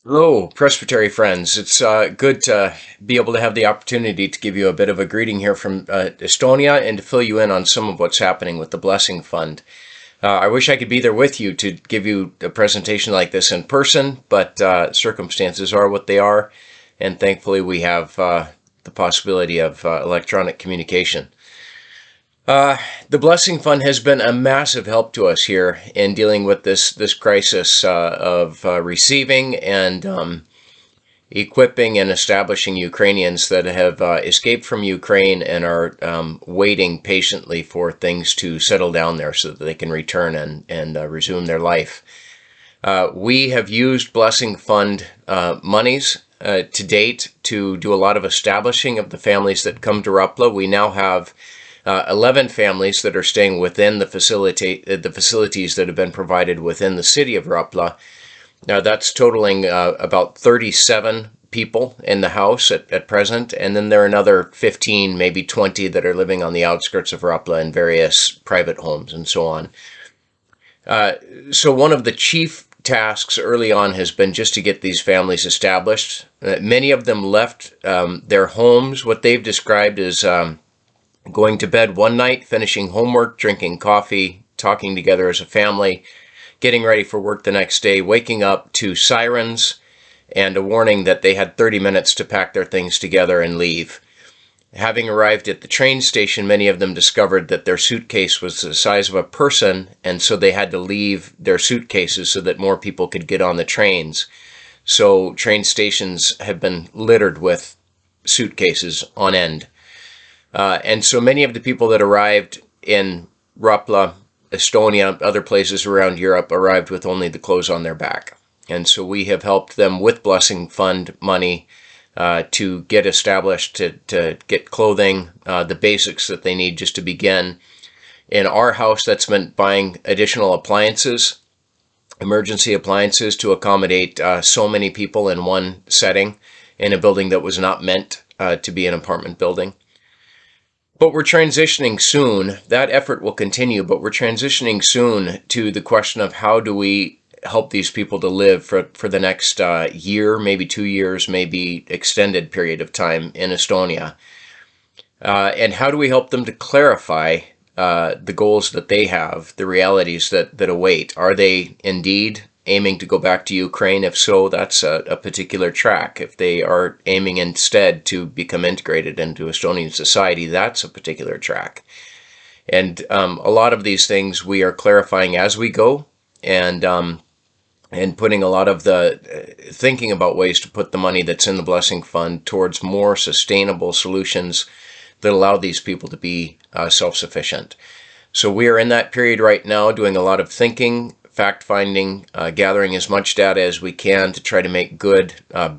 Hello, Presbytery friends. It's good to be able to have the opportunity to give you a bit of a greeting here from Estonia and to fill you in on some of what's happening with the Blessing Fund. I wish I could be there with you to give you a presentation like this in person, but circumstances are what they are, and thankfully we have the possibility of electronic communication. The Blessing Fund has been a massive help to us here in dealing with this crisis of receiving and equipping and establishing Ukrainians that have escaped from Ukraine and are waiting patiently for things to settle down there so that they can return and resume their life. We have used Blessing Fund monies to date to do a lot of establishing of the families that come to Rapla. We now have 11 families that are staying within the facilities that have been provided within the city of Rapla. Now that's totaling about 37 people in the house at present, and then there are another 15, maybe 20 that are living on the outskirts of Rapla in various private homes and so on. So one of the chief tasks early on has been just to get these families established. Many of them left their homes, what they've described as going to bed one night, finishing homework, drinking coffee, talking together as a family, getting ready for work the next day, waking up to sirens and a warning that they had 30 minutes to pack their things together and leave. Having arrived at the train station, many of them discovered that their suitcase was the size of a person, and so they had to leave their suitcases so that more people could get on the trains. So train stations have been littered with suitcases on end. And so many of the people that arrived in Rapla, Estonia, other places around Europe, arrived with only the clothes on their back. And so we have helped them with Blessing Fund money to get established, to get clothing, the basics that they need just to begin. In our house, that's meant buying additional appliances, emergency appliances to accommodate so many people in one setting in a building that was not meant to be an apartment building. But we're transitioning soon. That effort will continue, but we're transitioning soon to the question of how do we help these people to live for the next year, maybe 2 years, maybe extended period of time in Estonia. And how do we help them to clarify the goals that they have, the realities that await? Are they indeed aiming to go back to Ukraine? If so, that's a particular track. If they are aiming instead to become integrated into Estonian society, that's a particular track. And a lot of these things we are clarifying as we go, and putting a lot of the thinking about ways to put the money that's in the Blessing Fund towards more sustainable solutions that allow these people to be self-sufficient. So we are in that period right now, doing a lot of thinking, fact-finding, gathering as much data as we can to try to make good,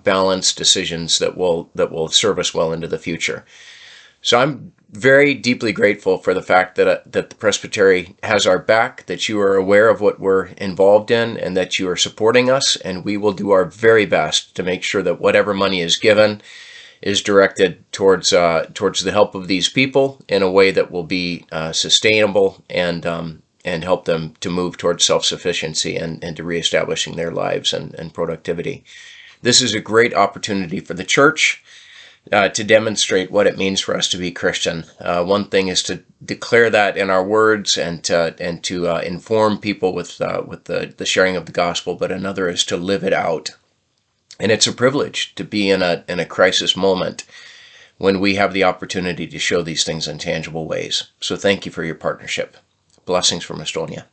balanced decisions that will serve us well into the future. So I'm very deeply grateful for the fact that the Presbytery has our back, that you are aware of what we're involved in, and that you are supporting us, and we will do our very best to make sure that whatever money is given is directed towards the help of these people in a way that will be sustainable and help them to move towards self-sufficiency and to reestablishing their lives and productivity. This is a great opportunity for the church to demonstrate what it means for us to be Christian. One thing is to declare that in our words and to inform people with the sharing of the gospel, but another is to live it out. And it's a privilege to be in a crisis moment when we have the opportunity to show these things in tangible ways. So thank you for your partnership. Blessings from Estonia.